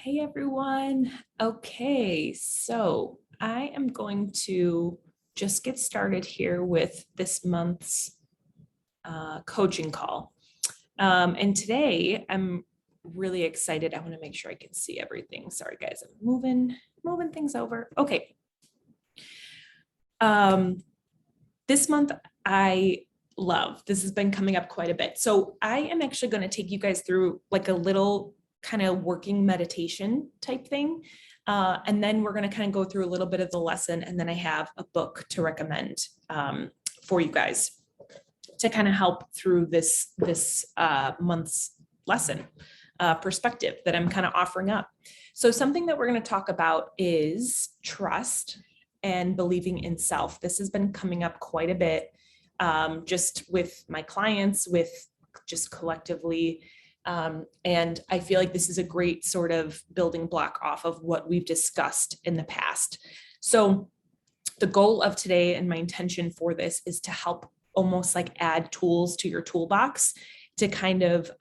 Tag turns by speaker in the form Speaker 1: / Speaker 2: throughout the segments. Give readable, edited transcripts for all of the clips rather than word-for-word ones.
Speaker 1: Hey everyone. Okay, so I am going to just get started here with this month's coaching call. And today I'm really excited. I want to make sure I can see everything. Sorry guys, I'm moving things over. Okay. This month this has been coming up quite a bit. So I am actually going to take you guys through like a little kind of working meditation type thing. And then we're going to kind of go through a little bit of the lesson. And then I have a book to recommend for you guys to kind of help through this month's lesson perspective that I'm kind of offering up. So something that we're going to talk about is trust and believing in self. This has been coming up quite a bit, just with my clients, with just collectively. And I feel like this is a great sort of building block off of what we've discussed in the past. So the goal of today and my intention for this is to help almost like add tools to your toolbox to kind of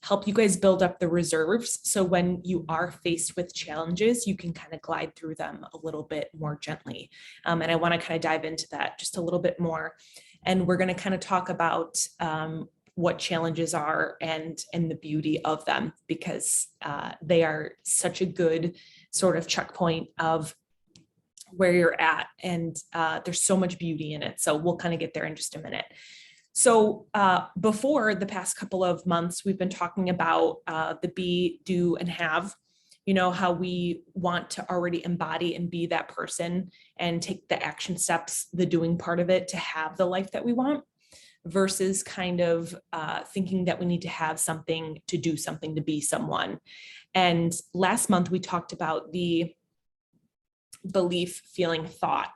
Speaker 1: help you guys build up the reserves. So when you are faced with challenges, you can kind of glide through them a little bit more gently. And I want to kind of dive into that just a little bit more. And we're going to kind of talk about what challenges are and the beauty of them, because they are such a good sort of checkpoint of where you're at. And there's so much beauty in it. So we'll kind of get there in just a minute. So before the past couple of months, we've been talking about the be, do, and have, how we want to already embody and be that person and take the action steps, the doing part of it to have the life that we want, versus kind of thinking that we need to have something to do something to be someone. And last month we talked about the belief, feeling, thought,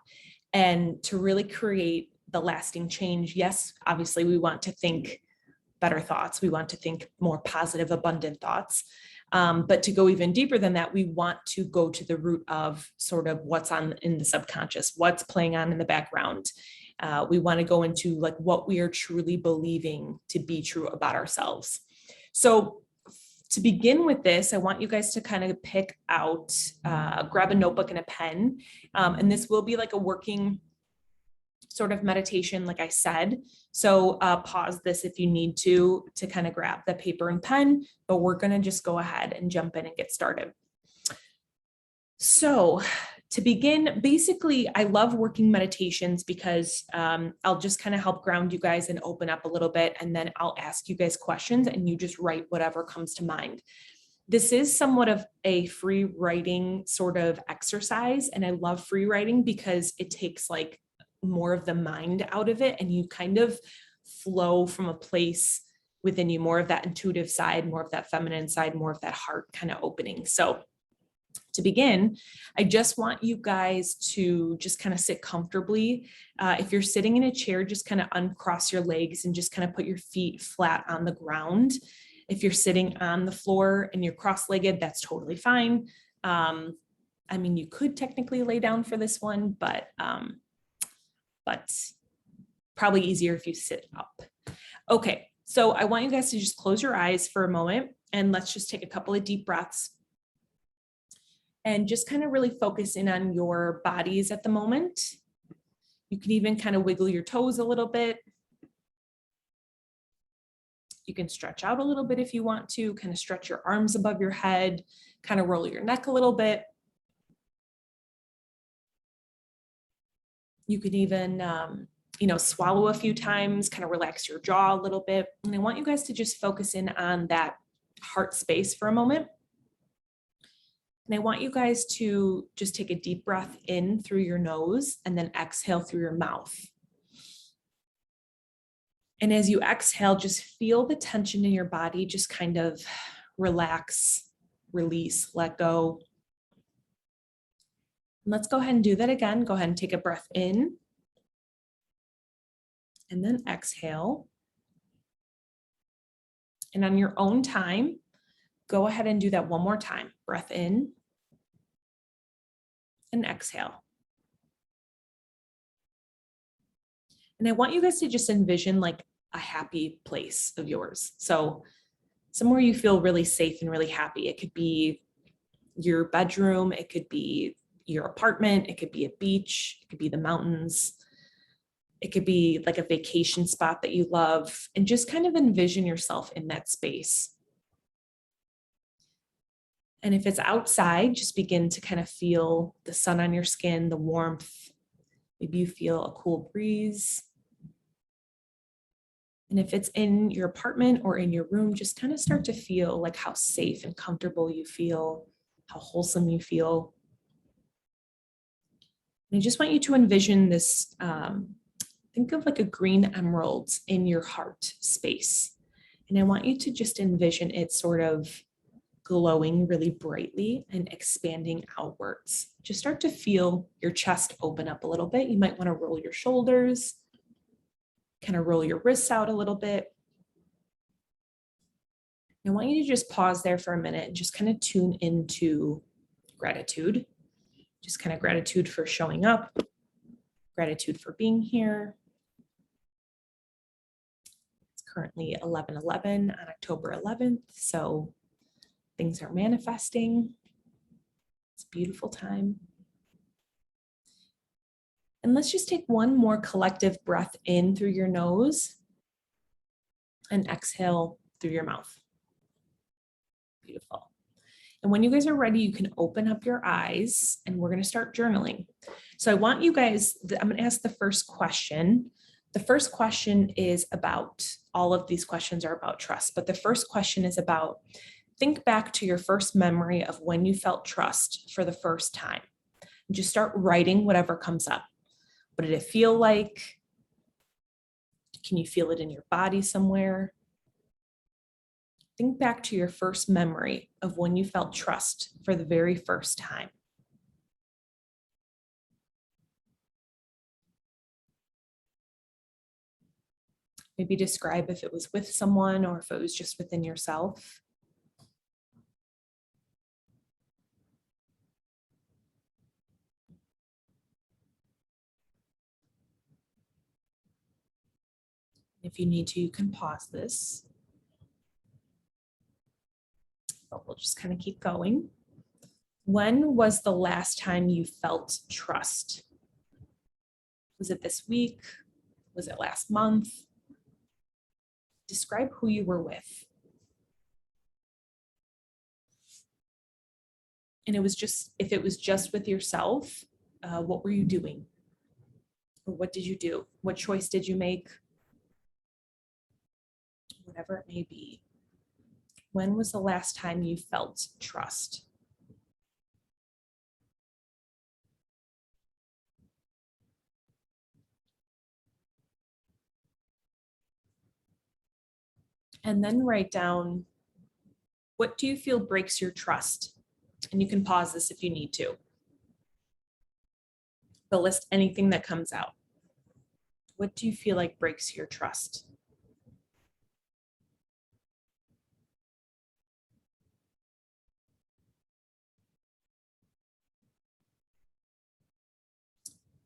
Speaker 1: and to really create the lasting change. Yes, obviously we want to think better thoughts. We want to think more positive, abundant thoughts. But to go even deeper than that, we want to go to the root of sort of what's on in the subconscious, what's playing on in the background. We want to go into like what we are truly believing to be true about ourselves. So to begin with this, I want you guys to kind of pick out, grab a notebook and a pen. And this will be like a working sort of meditation, like I said. So pause this if you need to kind of grab the paper and pen, but we're going to just go ahead and jump in and get started. So to begin, basically, I love working meditations because I'll just kind of help ground you guys and open up a little bit. And then I'll ask you guys questions and you just write whatever comes to mind. This is somewhat of a free writing sort of exercise. And I love free writing because it takes like more of the mind out of it and you kind of flow from a place within you, more of that intuitive side, more of that feminine side, more of that heart kind of opening. So to begin, I just want you guys to just kind of sit comfortably. If you're sitting in a chair, just kind of uncross your legs and just kind of put your feet flat on the ground. If you're sitting on the floor and you're cross-legged, that's totally fine. I mean, you could technically lay down for this one, but probably easier if you sit up. Okay, so I want you guys to just close your eyes for a moment and let's just take a couple of deep breaths and just kind of really focus in on your bodies at the moment. You can even kind of wiggle your toes a little bit. You can stretch out a little bit if you want to, kind of stretch your arms above your head, kind of roll your neck a little bit. You could even, swallow a few times, kind of relax your jaw a little bit. And I want you guys to just focus in on that heart space for a moment. And I want you guys to just take a deep breath in through your nose and then exhale through your mouth. And as you exhale, just feel the tension in your body, just kind of relax, release, let go. And let's go ahead and do that again. Go ahead and take a breath in and then exhale. And on your own time, go ahead and do that one more time. Breath in and exhale. And I want you guys to just envision like a happy place of yours. So somewhere you feel really safe and really happy. It could be your bedroom, it could be your apartment, it could be a beach, it could be the mountains, it could be like a vacation spot that you love, and just kind of envision yourself in that space. And if it's outside, just begin to kind of feel the sun on your skin, the warmth. Maybe you feel a cool breeze. And if it's in your apartment or in your room, just kind of start to feel like how safe and comfortable you feel, how wholesome you feel. And I just want you to envision this, think of like a green emerald in your heart space. And I want you to just envision it sort of glowing really brightly and expanding outwards. Just start to feel your chest open up a little bit. You might want to roll your shoulders, kind of roll your wrists out a little bit. I want you to just pause there for a minute and just kind of tune into gratitude. Just kind of gratitude for showing up, gratitude for being here. It's currently 11:11 on October 11th, so things are manifesting. It's a beautiful time. And let's just take one more collective breath in through your nose and exhale through your mouth. Beautiful. And when you guys are ready, you can open up your eyes and we're going to start journaling. So I want you guys, I'm going to ask the first question. The first question is about, all of these questions are about trust, but the first question is about, think back to your first memory of when you felt trust for the first time. And just start writing whatever comes up. What did it feel like? Can you feel it in your body somewhere? Think back to your first memory of when you felt trust for the very first time. Maybe describe if it was with someone or if it was just within yourself. If you need to, you can pause this. But we'll just kind of keep going. When was the last time you felt trust? Was it this week? Was it last month? Describe who you were with. And it was just, if it was just with yourself, what were you doing? Or what did you do? What choice did you make? Whatever it may be. When was the last time you felt trust? And then write down, what do you feel breaks your trust? And you can pause this if you need to. But list anything that comes out. What do you feel like breaks your trust?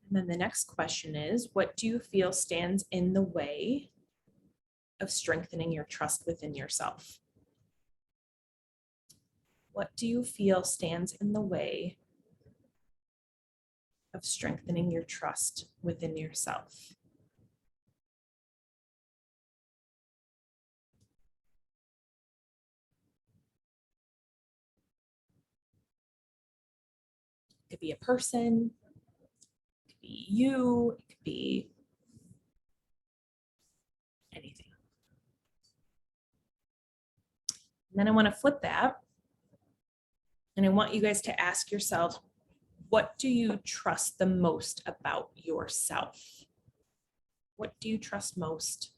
Speaker 1: And then the next question is, what do you feel stands in the way of strengthening your trust within yourself? What do you feel stands in the way of strengthening your trust within yourself? It could be a person, it could be you, it could be anything. And then I want to flip that. And I want you guys to ask yourself, what do you trust the most about yourself? What do you trust most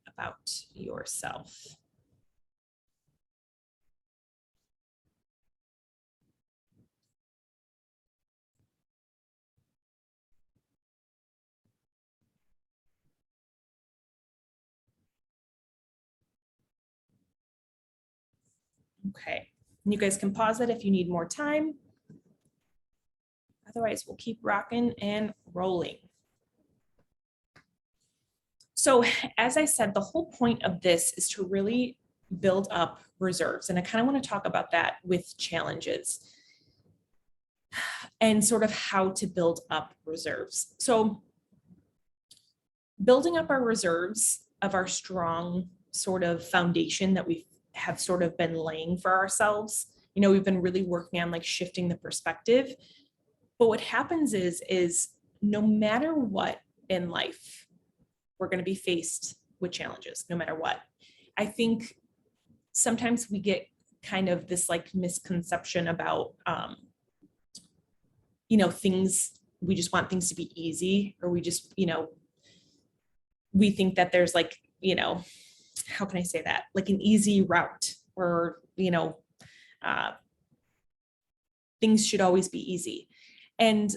Speaker 1: about yourself? Okay, and you guys can pause it if you need more time. Otherwise, we'll keep rocking and rolling. So as I said, the whole point of this is to really build up reserves. And I kind of want to talk about that with challenges and sort of how to build up reserves. So building up our reserves of our strong sort of foundation that we have sort of been laying for ourselves. We've been really working on like shifting the perspective. But what happens is no matter what in life, we're going to be faced with challenges, no matter what. I think sometimes we get kind of this like misconception about, things, we just want things to be easy, or we just, we think that there's like, how can I say that? Like an easy route, or, things should always be easy. And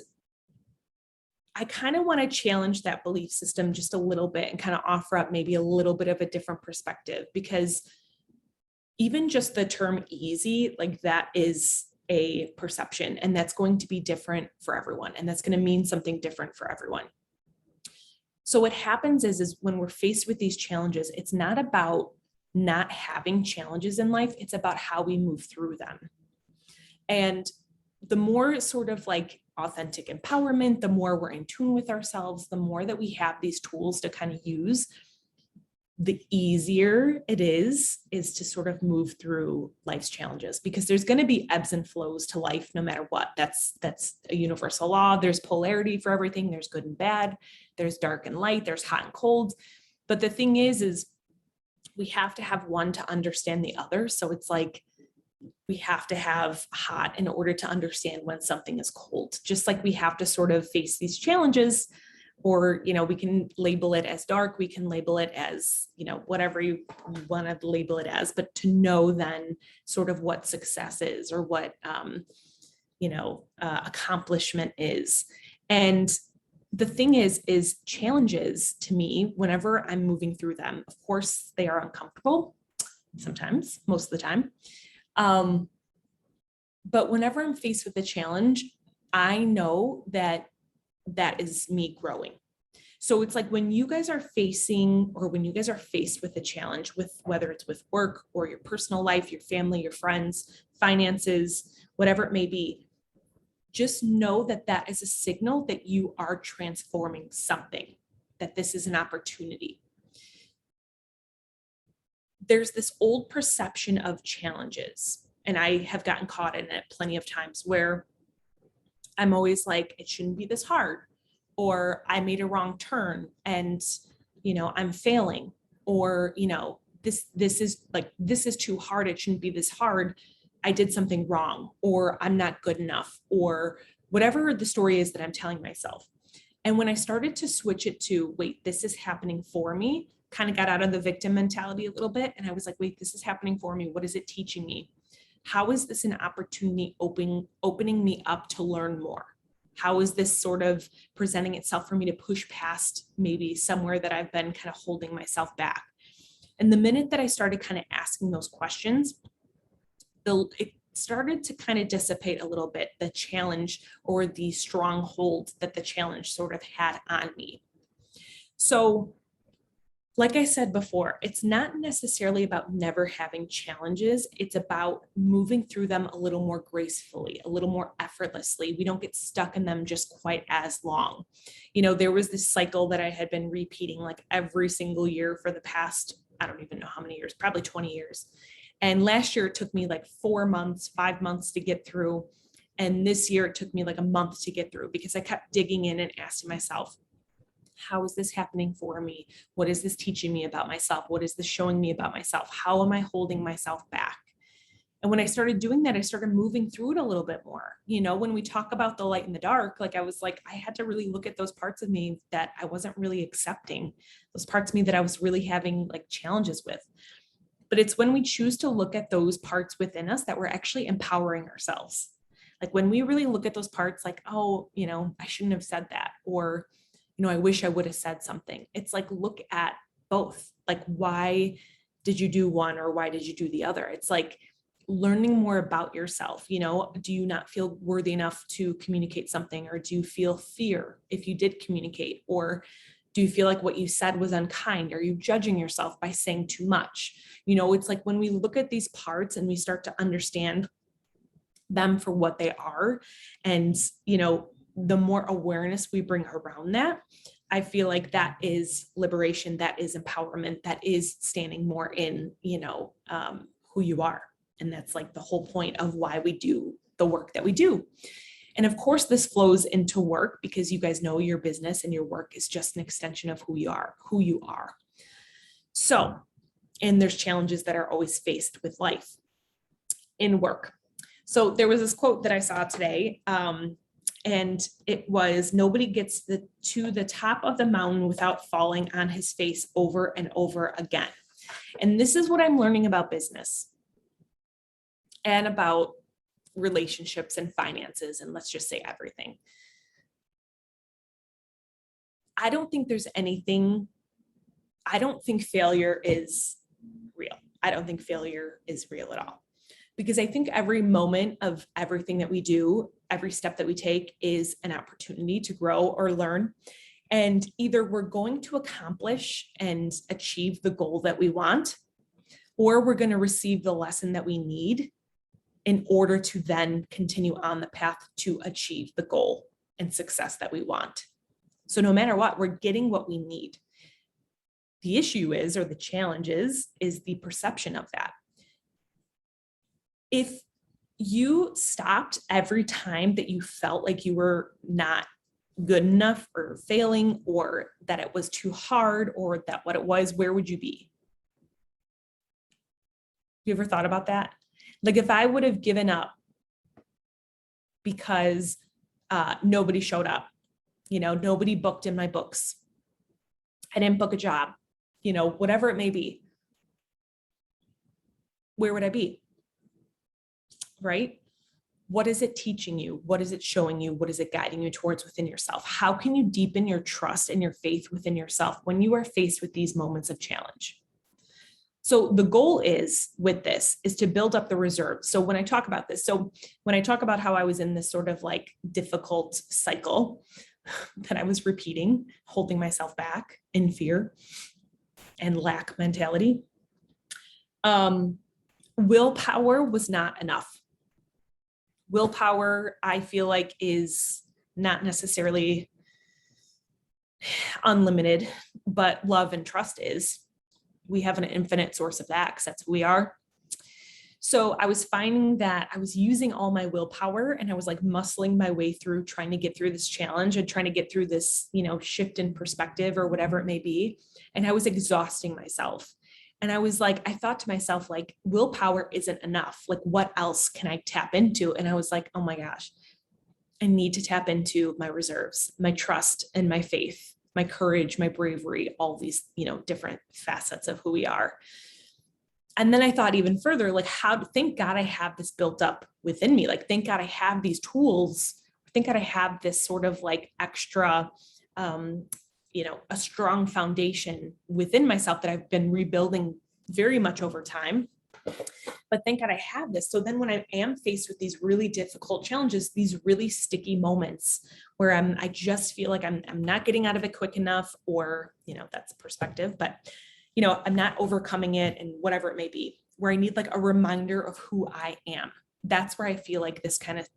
Speaker 1: I kind of want to challenge that belief system just a little bit and kind of offer up maybe a little bit of a different perspective, because even just the term easy, like that is a perception, and that's going to be different for everyone. And that's going to mean something different for everyone. So what happens is when we're faced with these challenges, it's not about not having challenges in life. It's about how we move through them. And the more sort of like authentic empowerment, the more we're in tune with ourselves, the more that we have these tools to kind of use, the easier it is to sort of move through life's challenges, because there's going to be ebbs and flows to life no matter what. That's a universal law. There's polarity for everything. There's good and bad. There's dark and light. There's hot and cold. But the thing is we have to have one to understand the other. So it's like we have to have hot in order to understand when something is cold, just like we have to sort of face these challenges. Or, we can label it as dark, we can label it as, whatever you want to label it as, but to know then sort of what success is, or what, accomplishment is. And the thing is challenges to me, whenever I'm moving through them, of course, they are uncomfortable sometimes, most of the time. But whenever I'm faced with a challenge, I know that is me growing. So it's like when you guys are facing, or when you guys are faced with a challenge, with whether it's with work or your personal life, your family, your friends, finances, whatever it may be, just know that that is a signal that you are transforming something, that this is an opportunity. There's this old perception of challenges, and I have gotten caught in it plenty of times, where I'm always like, it shouldn't be this hard, or I made a wrong turn and, I'm failing, or, this is too hard. It shouldn't be this hard. I did something wrong, or I'm not good enough, or whatever the story is that I'm telling myself. And when I started to switch it to, wait, this is happening for me, kind of got out of the victim mentality a little bit. And I was like, wait, this is happening for me. What is it teaching me? How is this an opportunity opening me up to learn more? How is this sort of presenting itself for me to push past maybe somewhere that I've been kind of holding myself back? And the minute that I started kind of asking those questions, it started to kind of dissipate a little bit, the challenge or the stronghold that the challenge sort of had on me. So like I said before, it's not necessarily about never having challenges. It's about moving through them a little more gracefully, a little more effortlessly. We don't get stuck in them just quite as long. There was this cycle that I had been repeating like every single year for the past, I don't even know how many years, probably 20 years. And last year it took me like 4 months, 5 months to get through. And this year it took me like a month to get through, because I kept digging in and asking myself, how is this happening for me? What is this teaching me about myself? What is this showing me about myself? How am I holding myself back? And when I started doing that, I started moving through it a little bit more. When we talk about the light and the dark, like I was like, I had to really look at those parts of me that I wasn't really accepting, those parts of me that I was really having like challenges with. But it's when we choose to look at those parts within us that we're actually empowering ourselves. Like when we really look at those parts like, oh, I shouldn't have said that, or I wish I would have said something. It's like, look at both. Like, why did you do one, or why did you do the other? It's like learning more about yourself. Do you not feel worthy enough to communicate something, or do you feel fear if you did communicate, or Do you feel like what you said was unkind? Are you judging yourself by saying too much? You know, it's like when we look at these parts and we start to understand them for what they are, and, you know, the more awareness we bring around that, I feel like that is liberation, that is empowerment, that is standing more in, you know, who you are. And that's like the whole point of why we do the work that we do. And of course, this flows into work, because you guys know your business and your work is just an extension of who you are. So, and there's challenges that are always faced with life in work. So there was this quote that I saw today, and it was, nobody gets to the top of the mountain without falling on his face over and over again. And this is what I'm learning about business and about relationships and finances, and let's just say everything. I don't think failure is real. I don't think failure is real at all. Because I think every moment of everything that we do, every step that we take is an opportunity to grow or learn. And either we're going to accomplish and achieve the goal that we want, or we're going to receive the lesson that we need in order to then continue on the path to achieve the goal and success that we want. So no matter what, we're getting what we need. The issue is, or the challenge is the perception of that. If you stopped every time that you felt like you were not good enough or failing, or that it was too hard, or that what it was, where would you be? You ever thought about that? Like if I would have given up because nobody showed up, you know, nobody booked in my books, I didn't book a job, you know, whatever it may be, where would I be? Right? What is it teaching you? What is it showing you? What is it guiding you towards within yourself? How can you deepen your trust and your faith within yourself when you are faced with these moments of challenge? So the goal is with this is to build up the reserve. So when I talk about this, so when I talk about how I was in this sort of like difficult cycle that I was repeating, holding myself back in fear and lack mentality, willpower was not enough. Willpower, I feel like, is not necessarily unlimited, but love and trust is. We have an infinite source of that because that's who we are. So I was finding that I was using all my willpower and I was like muscling my way through trying to get through this challenge and trying to get through this, you know, shift in perspective or whatever it may be. And I was exhausting myself. And I was like, I thought to myself, like, willpower isn't enough. Like, what else can I tap into? And I was like, oh my gosh, I need to tap into my reserves, my trust and my faith, my courage, my bravery, all these, you know, different facets of who we are. And then I thought even further, like, thank God I have this built up within me. Like, thank God I have these tools. Thank God I have this sort of like extra, you know, a strong foundation within myself that I've been rebuilding very much over time. But thank God I have this. So then when I am faced with these really difficult challenges, these really sticky moments where I just feel like I'm not getting out of it quick enough, or, you know, that's perspective, but, you know, I'm not overcoming it and whatever it may be, where I need like a reminder of who I am. That's where I feel like this kind of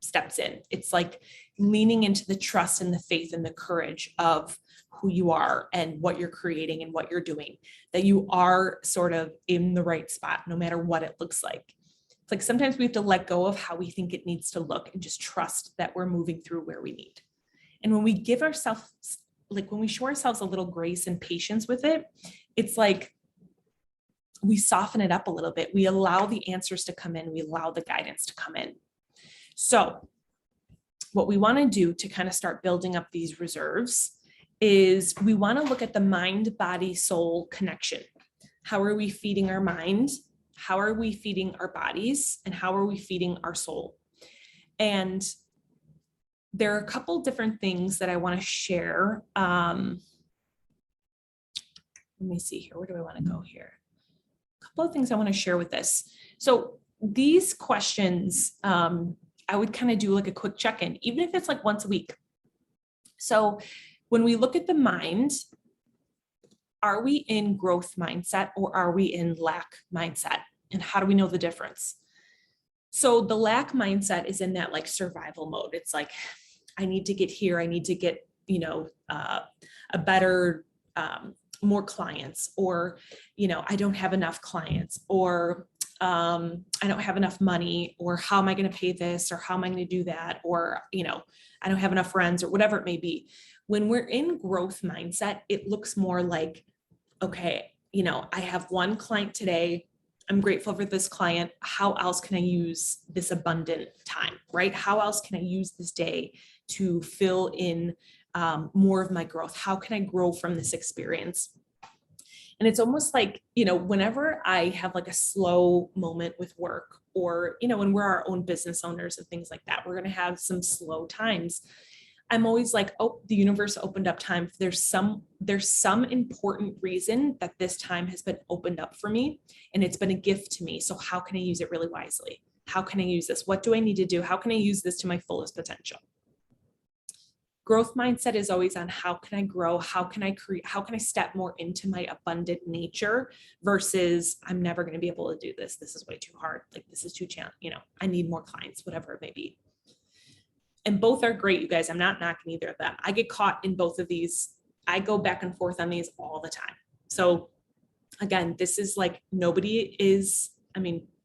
Speaker 1: steps in. It's like leaning into the trust and the faith and the courage of who you are and what you're creating and what you're doing, that you are sort of in the right spot, no matter what it looks like. It's like sometimes we have to let go of how we think it needs to look and just trust that we're moving through where we need. And when we give ourselves, like when we show ourselves a little grace and patience with it, it's like we soften it up a little bit. We allow the answers to come in. We allow the guidance to come in. So what we want to do to kind of start building up these reserves is we want to look at the mind, body, soul connection. How are we feeding our mind? How are we feeding our bodies? And how are we feeding our soul? And there are a couple different things that I want to share. Let me see here. Where do I want to go here? A couple of things I want to share with this. So these questions, I would kind of do like a quick check-in, even if it's like once a week. So When we look at the mind, are we in growth mindset or are we in lack mindset? And how do we know the difference? So the lack mindset is in that like survival mode. It's like, I need to get here. I need to get, a better, more clients, or, I don't have enough clients, or I don't have enough money, or how am I going to pay this, or how am I going to do that? Or, I don't have enough friends, or whatever it may be. When we're in growth mindset, it looks more like, okay, I have one client today. I'm grateful for this client. How else can I use this abundant time, right? How else can I use this day to fill in more of my growth? How can I grow from this experience? And it's almost like, whenever I have like a slow moment with work, or, when we're our own business owners and things like that, we're going to have some slow times. I'm always like, oh, the universe opened up time. There's some important reason that this time has been opened up for me, and it's been a gift to me. So how can I use it really wisely? How can I use this? What do I need to do? How can I use this to my fullest potential? Growth mindset is always on how can I grow? How can I create? How can I step more into my abundant nature versus I'm never going to be able to do this. This is way too hard. Like this is too challenging. I need more clients, whatever it may be. And both are great, you guys. I'm not knocking either of them. I get caught in both of these. I go back and forth on these all the time. So again, this is like nobody is,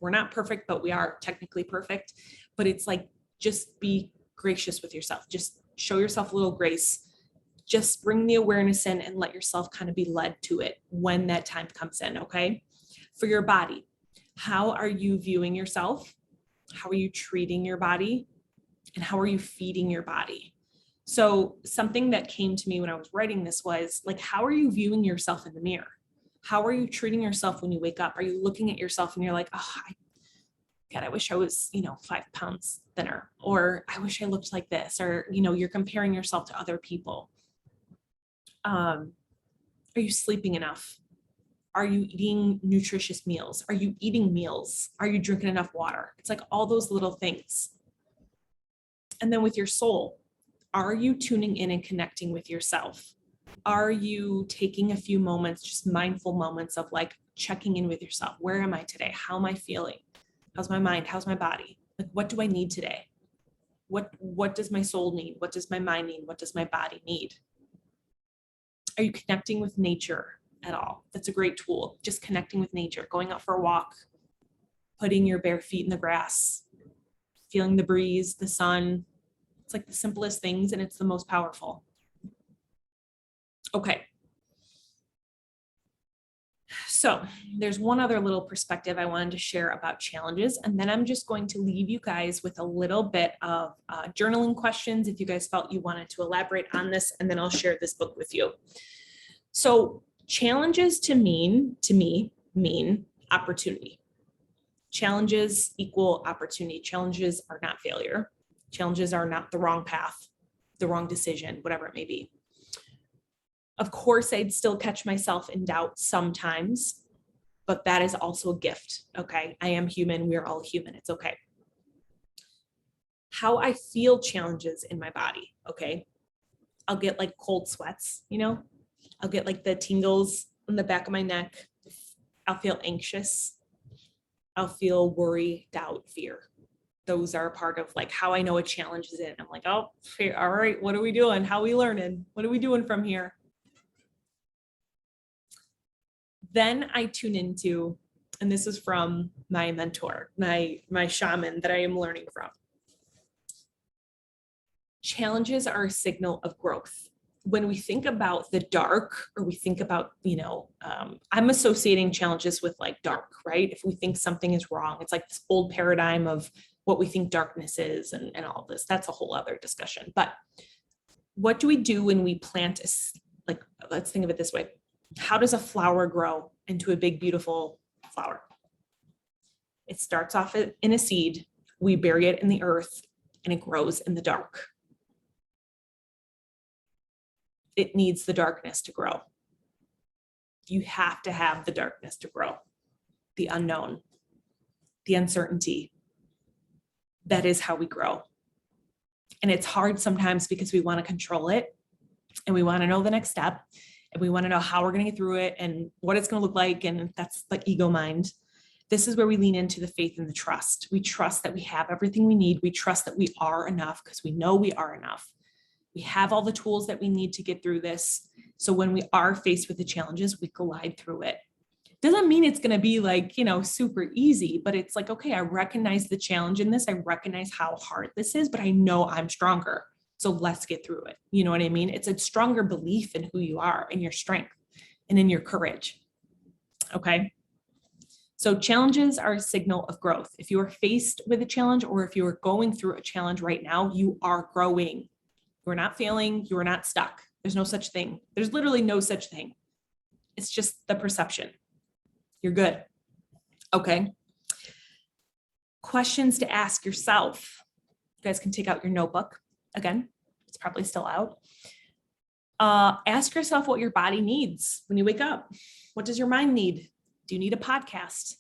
Speaker 1: we're not perfect, but we are technically perfect. But it's like, just be gracious with yourself. Just show yourself a little grace. Just bring the awareness in and let yourself kind of be led to it when that time comes in, okay? For your body, how are you viewing yourself? How are you treating your body? And how are you feeding your body? So something that came to me when I was writing this was like, how are you viewing yourself in the mirror? How are you treating yourself when you wake up? Are you looking at yourself and you're like, oh, God, I wish I was, 5 pounds thinner, or I wish I looked like this, or, you're comparing yourself to other people. Are you sleeping enough? Are you eating nutritious meals? Are you eating meals? Are you drinking enough water? It's like all those little things. And then with your soul, are you tuning in and connecting with yourself? Are you taking a few moments, just mindful moments of like checking in with yourself? Where am I today? How am I feeling? How's my mind? How's my body? Like, what do I need today? What does my soul need? What does my mind need? What does my body need? Are you connecting with nature at all? That's a great tool. Just connecting with nature, going out for a walk, putting your bare feet in the grass, feeling the breeze, the sun. It's like the simplest things, and it's the most powerful. Okay. So there's one other little perspective I wanted to share about challenges, and then I'm just going to leave you guys with a little bit of journaling questions if you guys felt you wanted to elaborate on this, and then I'll share this book with you. So challenges to me mean opportunity. Challenges equal opportunity. Challenges are not failure. Challenges are not the wrong path, the wrong decision, whatever it may be. Of course, I'd still catch myself in doubt sometimes, but that is also a gift, okay? I am human. We're all human. It's okay. How I feel challenges in my body, okay? I'll get like cold sweats, I'll get like the tingles in the back of my neck. I'll feel anxious. I'll feel worry, doubt, fear. Those are a part of like how I know a challenge is in. I'm like, oh, all right, what are we doing? How are we learning? What are we doing from here? Then I tune into, and this is from my mentor, my shaman that I am learning from. Challenges are a signal of growth. When we think about the dark, or we think about, I'm associating challenges with like dark, right? If we think something is wrong, it's like this old paradigm of what we think darkness is and all this. That's a whole other discussion. But what do we do when we plant let's think of it this way. How does a flower grow into a big, beautiful flower? It starts off in a seed. We bury it in the earth and it grows in the dark. It needs the darkness to grow. You have to have the darkness to grow. The unknown, the uncertainty. That is how we grow. And it's hard sometimes because we want to control it. and we want to know the next step, and we want to know how we're going to get through it and what it's going to look like. And that's the ego mind. This is where we lean into the faith and the trust. We trust that we have everything we need. We trust that we are enough because we know we are enough. We have all the tools that we need to get through this. So when we are faced with the challenges, we glide through it. Doesn't mean it's going to be like, super easy, but it's like, okay, I recognize the challenge in this. I recognize how hard this is, but I know I'm stronger. So let's get through it. You know what I mean? It's a stronger belief in who you are and your strength and in your courage. Okay. So challenges are a signal of growth. If you are faced with a challenge or if you are going through a challenge right now, you are growing. You're not failing. You are not stuck. There's no such thing. There's literally no such thing. It's just the perception. You're good. Okay. Questions to ask yourself. You guys can take out your notebook. Again, it's probably still out. Ask yourself what your body needs when you wake up. What does your mind need? Do you need a podcast?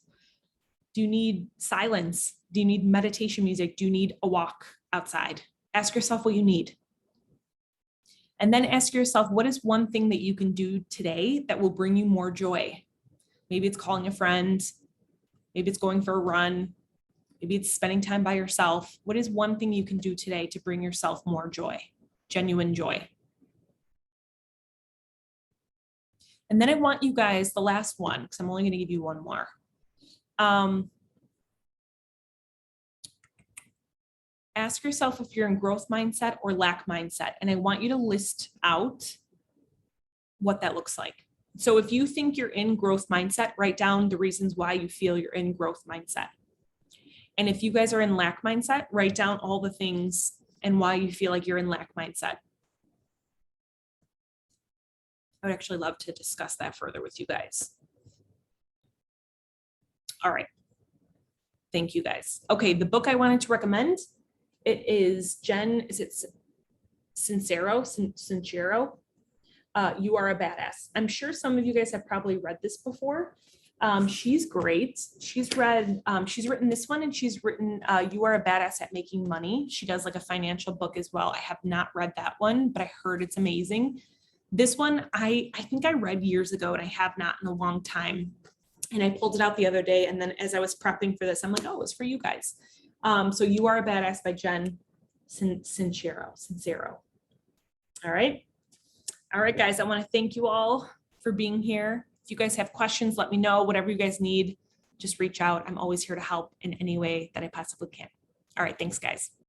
Speaker 1: Do you need silence? Do you need meditation music? Do you need a walk outside? Ask yourself what you need. And then ask yourself, what is one thing that you can do today that will bring you more joy? Maybe it's calling a friend. Maybe it's going for a run. Maybe it's spending time by yourself. What is one thing you can do today to bring yourself more joy, genuine joy? And then I want you guys, the last one, because I'm only going to give you one more. Ask yourself if you're in growth mindset or lack mindset. And I want you to list out what that looks like. So if you think you're in growth mindset, write down the reasons why you feel you're in growth mindset. And if you guys are in lack mindset, write down all the things and why you feel like you're in lack mindset. I would actually love to discuss that further with you guys. All right. Thank you guys. Okay, the book I wanted to recommend, it is Sincero? You Are a Badass. I'm sure some of you guys have probably read this before. She's great. She's written this one, and she's written You Are a Badass at Making Money. She does like a financial book as well. I have not read that one, but I heard it's amazing. This one, I think I read years ago, and I have not in a long time. And I pulled it out the other day. And then as I was prepping for this, I'm like, oh, it's for you guys. So You Are a Badass by Jen Sincero. All right. All right, guys, I want to thank you all for being here. If you guys have questions, let me know. Whatever you guys need, just reach out. I'm always here to help in any way that I possibly can. All right, thanks, guys.